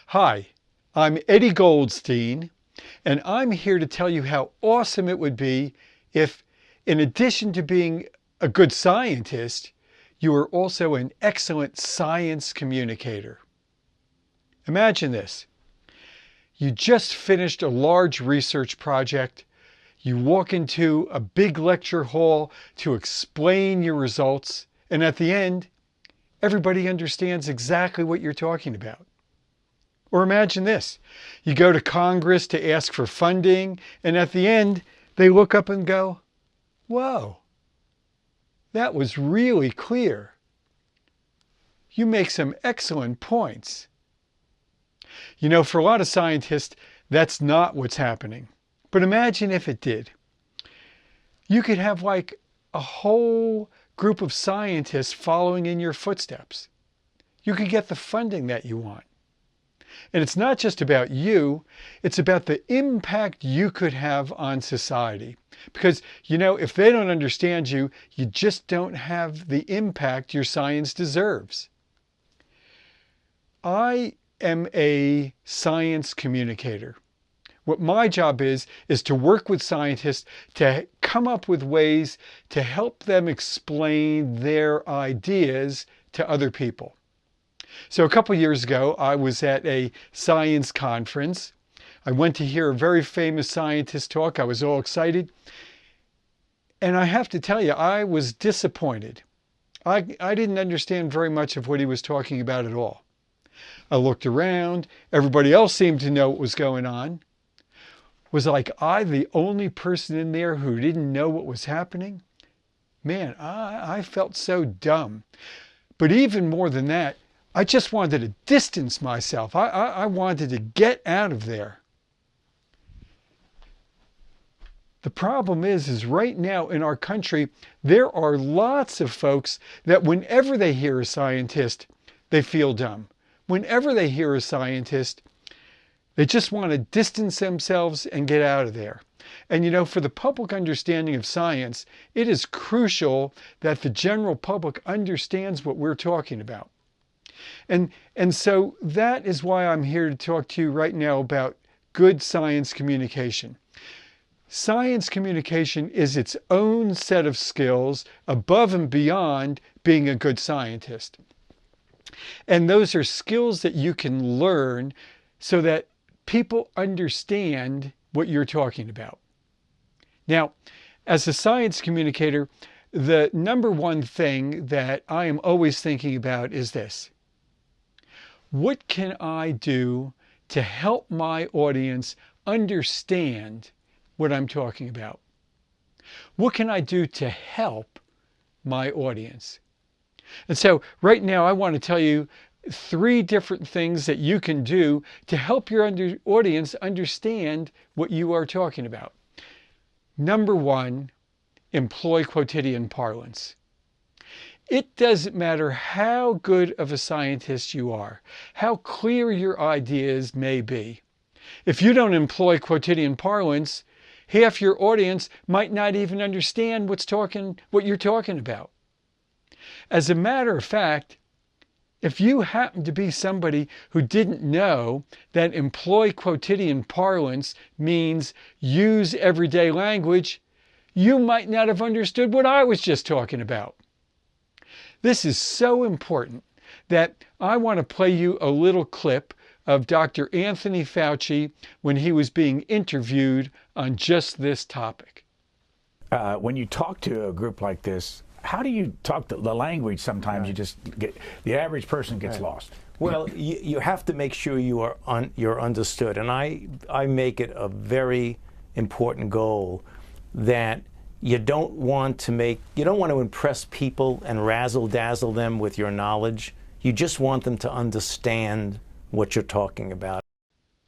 Hi, I'm Eddie Goldstein, and I'm here to tell you how awesome it would be if, in addition to being a good scientist, you were also an excellent science communicator. Imagine this. You just finished a large research project. You walk into a big lecture hall to explain your results, and at the end, everybody understands exactly what you're talking about. Or imagine this. You go to Congress to ask for funding, and at the end, they look up and go, "Whoa, that was really clear. You make some excellent points." You know, for a lot of scientists, that's not what's happening. But imagine if it did. You could have like a whole group of scientists following in your footsteps. You could get the funding that you want. And it's not just about you, it's about the impact you could have on society. Because, you know, if they don't understand you, you just don't have the impact your science deserves. I am a science communicator. What my job is to work with scientists to come up with ways to help them explain their ideas to other people. So a couple years ago, I was at a science conference. I went to hear a very famous scientist talk. I was all excited. And I have to tell you, I was disappointed. I didn't understand very much of what he was talking about at all. I looked around. Everybody else seemed to know what was going on. Was like I the only person in there who didn't know what was happening? Man, I felt so dumb. But even more than that, I just wanted to distance myself. I wanted to get out of there. The problem is right now in our country, there are lots of folks that whenever they hear a scientist, they feel dumb. Whenever they hear a scientist, they just want to distance themselves and get out of there. And you know, for the public understanding of science, it is crucial that the general public understands what we're talking about. And so that is why I'm here to talk to you right now about good science communication. Science communication is its own set of skills above and beyond being a good scientist. And those are skills that you can learn so that people understand what you're talking about. Now, as a science communicator, the number one thing that I am always thinking about is this. What can I do to help my audience understand what I'm talking about? What can I do to help my audience? And so right now I want to tell you 3 different things that you can do to help your audience understand what you are talking about. Number 1, employ quotidian parlance. It doesn't matter how good of a scientist you are, how clear your ideas may be. If you don't employ quotidian parlance, half your audience might not even understand what you're talking about. As a matter of fact, if you happen to be somebody who didn't know that employ quotidian parlance means use everyday language, you might not have understood what I was just talking about. This is so important that I want to play you a little clip of Dr. Anthony Fauci when he was being interviewed on just this topic. When you talk to a group like this, how do you talk the language? Sometimes you just get, the average person gets lost. Well, you have to make sure you're understood, and I make it a very important goal that you don't want to impress people and razzle dazzle them with your knowledge. You just want them to understand what you're talking about.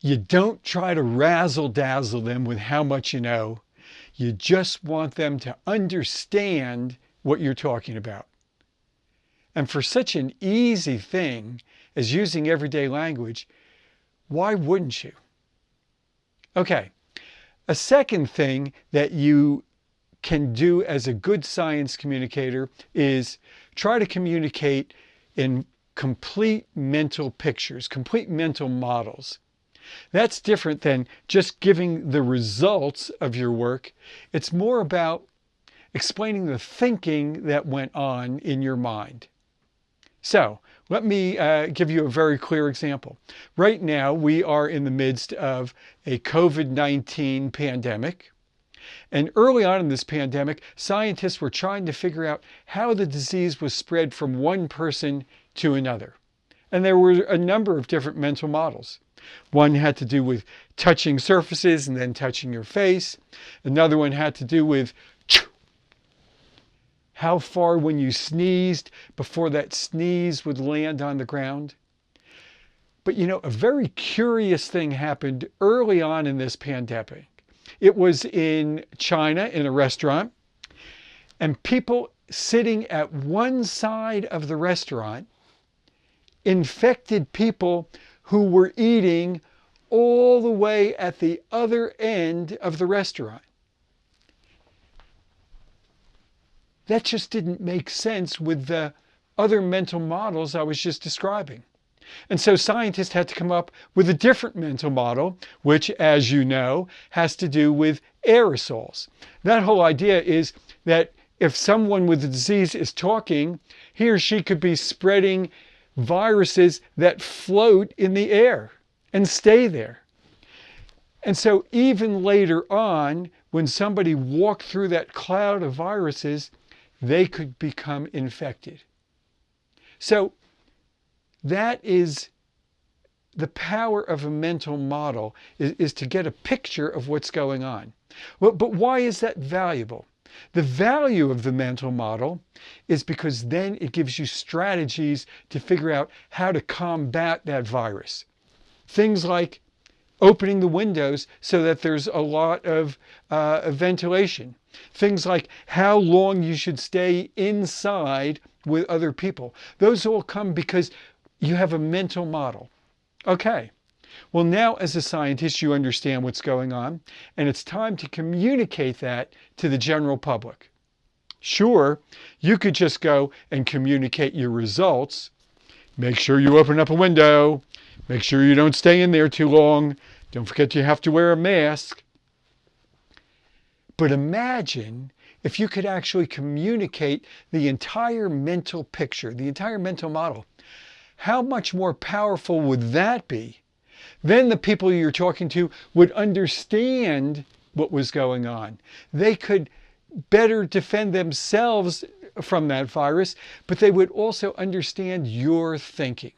You don't try to razzle dazzle them with how much you know. You just want them to understand what you're talking about. And for such an easy thing as using everyday language, why wouldn't you? Okay, a second thing that you can do as a good science communicator is try to communicate in complete mental pictures, complete mental models. That's different than just giving the results of your work. It's more about explaining the thinking that went on in your mind. So let me give you a very clear example. Right now, we are in the midst of a COVID-19 pandemic. And early on in this pandemic, scientists were trying to figure out how the disease was spread from one person to another. And there were a number of different mental models. One had to do with touching surfaces and then touching your face. Another one had to do with how far when you sneezed before that sneeze would land on the ground. But you know, a very curious thing happened early on in this pandemic. It was in China in a restaurant, and people sitting at one side of the restaurant infected people who were eating all the way at the other end of the restaurant. That just didn't make sense with the other mental models I was just describing. And so scientists had to come up with a different mental model, which, as you know, has to do with aerosols. That whole idea is that if someone with the disease is talking, he or she could be spreading viruses that float in the air and stay there. And so even later on, when somebody walked through that cloud of viruses, they could become infected. So that is the power of a mental model, is to get a picture of what's going on. Well, but why is that valuable? The value of the mental model is because then it gives you strategies to figure out how to combat that virus. Things like opening the windows so that there's a lot of ventilation. Things like how long you should stay inside with other people. Those all come because you have a mental model. Okay, well now as a scientist you understand what's going on, and it's time to communicate that to the general public. Sure, you could just go and communicate your results. Make sure you open up a window. Make sure you don't stay in there too long. Don't forget you have to wear a mask. But imagine if you could actually communicate the entire mental picture, the entire mental model. How much more powerful would that be? Then the people you're talking to would understand what was going on. They could better defend themselves from that virus, but they would also understand your thinking.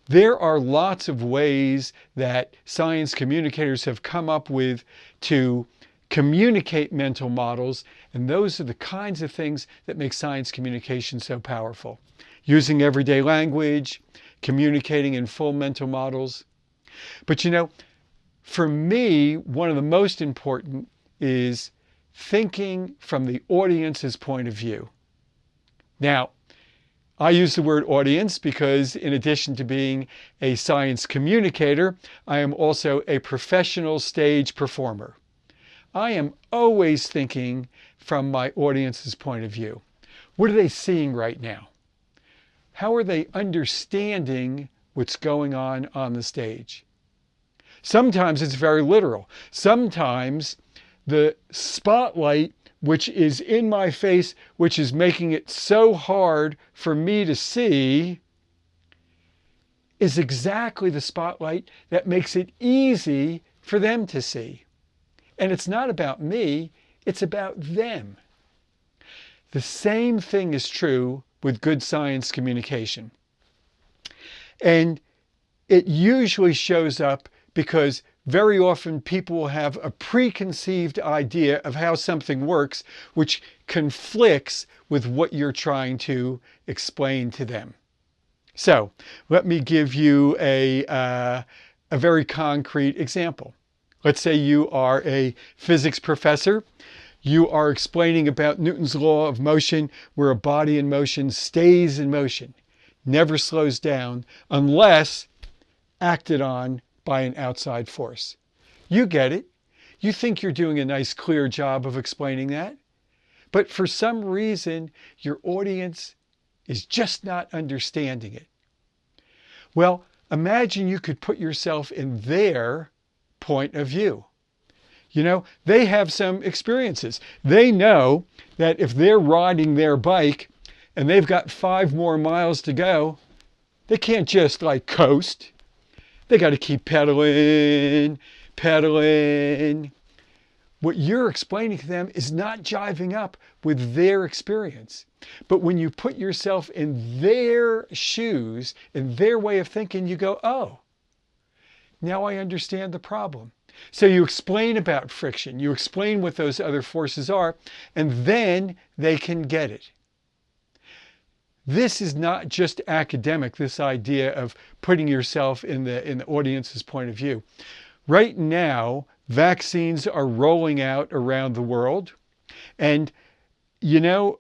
There are lots of ways that science communicators have come up with to communicate mental models, and those are the kinds of things that make science communication so powerful. Using everyday language, communicating in full mental models. But you know, for me, one of the most important is thinking from the audience's point of view. Now, I use the word audience because in addition to being a science communicator, I am also a professional stage performer. I am always thinking from my audience's point of view. What are they seeing right now? How are they understanding what's going on the stage? Sometimes it's very literal. Sometimes the spotlight, which is in my face, which is making it so hard for me to see, is exactly the spotlight that makes it easy for them to see. And it's not about me, it's about them. The same thing is true with good science communication. And it usually shows up because very often people will have a preconceived idea of how something works, which conflicts with what you're trying to explain to them. So let me give you a very concrete example. Let's say you are a physics professor. You are explaining about Newton's law of motion, where a body in motion stays in motion, never slows down unless acted on by an outside force. You get it. You think you're doing a nice, clear job of explaining that. But for some reason, your audience is just not understanding it. Well, imagine you could put yourself in their point of view. You know, they have some experiences. They know that if they're riding their bike and they've got 5 more miles to go, they can't just like coast. They got to keep pedaling, pedaling. What you're explaining to them is not jiving up with their experience. But when you put yourself in their shoes, in their way of thinking, you go, oh, now I understand the problem. So you explain about friction, you explain what those other forces are, and then they can get it. This is not just academic, this idea of putting yourself in the audience's point of view. Right now, vaccines are rolling out around the world. And, you know,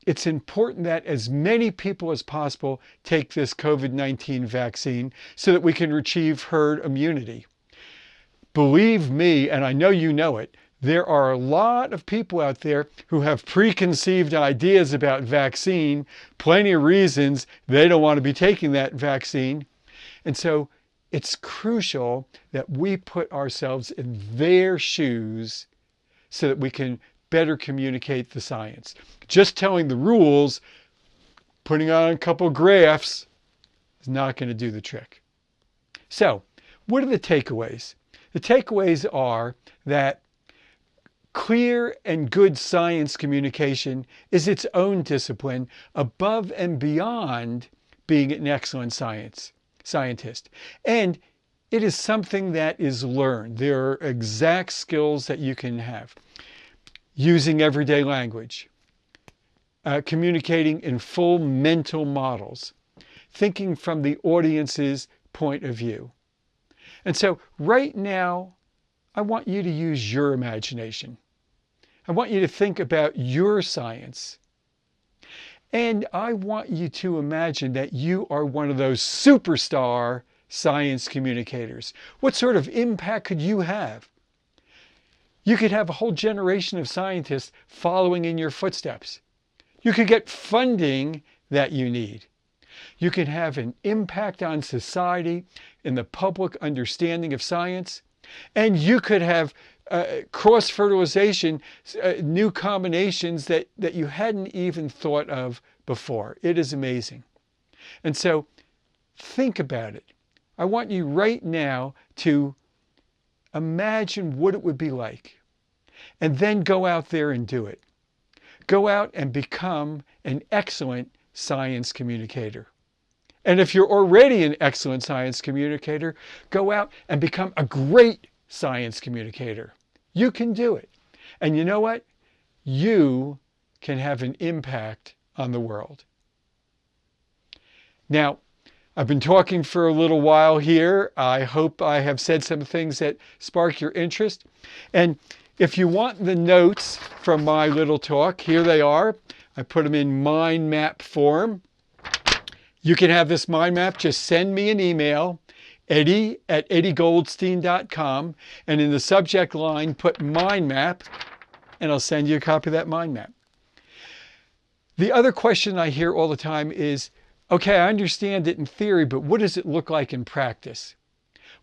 it's important that as many people as possible take this COVID-19 vaccine so that we can achieve herd immunity. Believe me, and I know you know it, there are a lot of people out there who have preconceived ideas about vaccine, plenty of reasons they don't want to be taking that vaccine. And so it's crucial that we put ourselves in their shoes so that we can better communicate the science. Just telling the rules, putting on a couple graphs is not going to do the trick. So, what are the takeaways? The takeaways are that clear and good science communication is its own discipline above and beyond being an excellent scientist. And it is something that is learned. There are exact skills that you can have. Using everyday language, communicating in full mental models, thinking from the audience's point of view. And so right now, I want you to use your imagination. I want you to think about your science. And I want you to imagine that you are one of those superstar science communicators. What sort of impact could you have? You could have a whole generation of scientists following in your footsteps. You could get funding that you need. You can have an impact on society in the public understanding of science. And you could have cross-fertilization, new combinations that you hadn't even thought of before. It is amazing. And so think about it. I want you right now to imagine what it would be like. And then go out there and do it. Go out and become an excellent science communicator. And if you're already an excellent science communicator, go out and become a great science communicator. You can do it. And you know what? You can have an impact on the world. Now, I've been talking for a little while here. I hope I have said some things that spark your interest. And if you want the notes from my little talk, here they are. I put them in mind map form. You can have this mind map. Just send me an email, eddie@eddiegoldstein.com, and in the subject line put mind map, and I'll send you a copy of that mind map. The other question I hear all the time is, okay, I understand it in theory, but what does it look like in practice?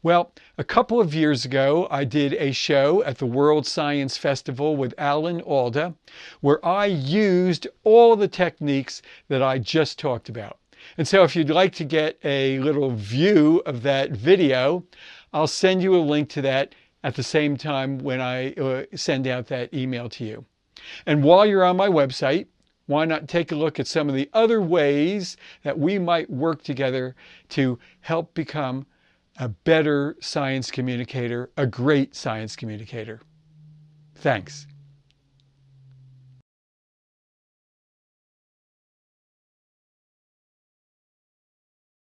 Well, a couple of years ago, I did a show at the World Science Festival with Alan Alda, where I used all the techniques that I just talked about. And so if you'd like to get a little view of that video, I'll send you a link to that at the same time when I send out that email to you. And while you're on my website, why not take a look at some of the other ways that we might work together to help become a better science communicator, a great science communicator. Thanks.